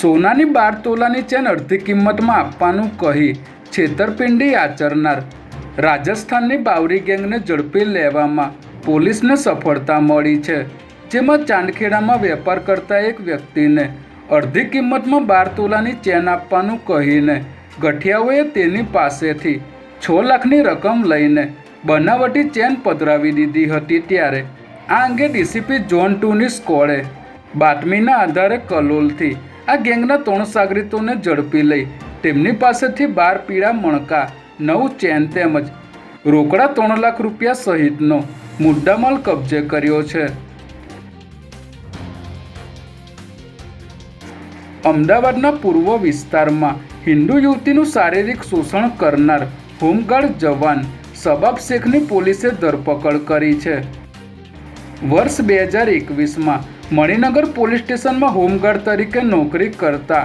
સોનાની 12 તોલાની ચેન અડધી કિંમતમાં આપવાનું કહી છેતરપિંડી આચરનાર રાજસ્થાનની બાવરી ગેંગને ઝડપી લેવામાં પોલીસને સફળતા મળી છે, જેમાં ચાંદખેડામાં વેપાર કરતા એક વ્યક્તિને અડધી કિંમતમાં 12 તોલાની ચેન આપવાનું કહીને ગઠિયાઓએ તેની પાસેથી 6 લાખની રકમ લઈને બનાવટી ચેન પધરાવી દીધી હતી। ત્યારે આ અંગે ડીસીપી ઝોન 2ની સ્કોડે બાતમીના આધારે કલોલથી આ ગેંગના 3 સાગરીતોને ઝડપી લઈ તેમની પાસેથી 12 પીળા મણકા, 9 ચેન તેમજ રોકડા 3 લાખ રૂપિયા સહિતનો મુદ્દામાલ કબજે કર્યો છે। અમદાવાદના પૂર્વ વિસ્તારમાં હિન્દુ યુવતીનું શારીરિક શોષણ કરનાર હોમગાર્ડ જવાન શબાબ શેખની પોલીસે ધરપકડ કરી છે। વર્ષ 2021માં મણિનગર પોલીસ સ્ટેશનમાં હોમગાર્ડ તરીકે નોકરી કરતા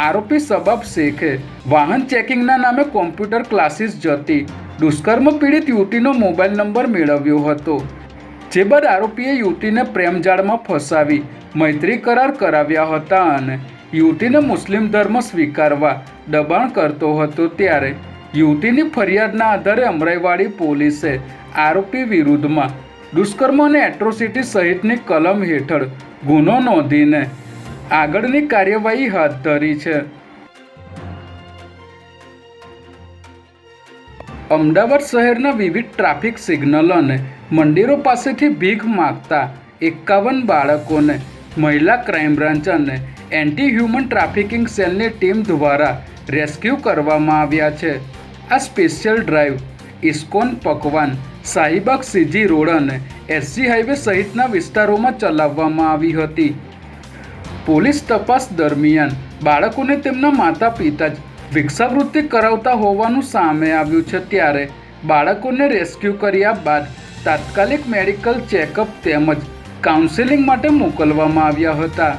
આરોપી શબાબ શેખે વાહન ચેકિંગના નામે કોમ્પ્યુટર ક્લાસીસ જતી દુષ્કર્મ પીડિત યુવતીનો મોબાઈલ નંબર મેળવ્યો હતો, જે બાદ આરોપીએ યુવતીને પ્રેમજાળમાં ફસાવી મૈત્રી કરાર કરાવ્યા હતા અને યુવતીને મુસ્લિમ ધર્મ સ્વીકારવા દબાણ કરતો હતો। ત્યારે યુવતીની ફરિયાદના આધારે અમરાઈવાડી પોલીસે આરોપી વિરુદ્ધમાં દુષ્કર્મ અને એટ્રોસિટી સહિતની કલમ હેઠળ ગુનો નોંધીને આગળની કાર્યવાહી હાથ ધરી છે। અમદાવાદ શહેરના વિવિધ ટ્રાફિક સિગ્નલ અને મંદિરો પાસેથી ભીખ માગતા 51 બાળકોને મહિલા ક્રાઇમ બ્રાન્ચ અને એન્ટી હ્યુમન ટ્રાફિકિંગ સેલની ટીમ દ્વારા રેસ્ક્યુ કરવામાં આવ્યા છે। આ સ્પેશિયલ ડ્રાઈવ ઇસ્કોન પકવાન, શાહીબાગ સીજી રોડ અને એસજી હાઈવે સહિતના વિસ્તારોમાં ચલાવવામાં આવી હતી। પોલીસ તપાસ દરમિયાન બાળકોને તેમના માતા પિતા જ ભિક્ષાવૃત્તિ કરાવતા હોવાનું સામે આવ્યું છે। ત્યારે બાળકોને રેસ્ક્યુ કર્યા બાદ તાત્કાલિક મેડિકલ ચેકઅપ તેમજ કાઉન્સેલિંગ માટે મોકલવામાં આવ્યા હતા।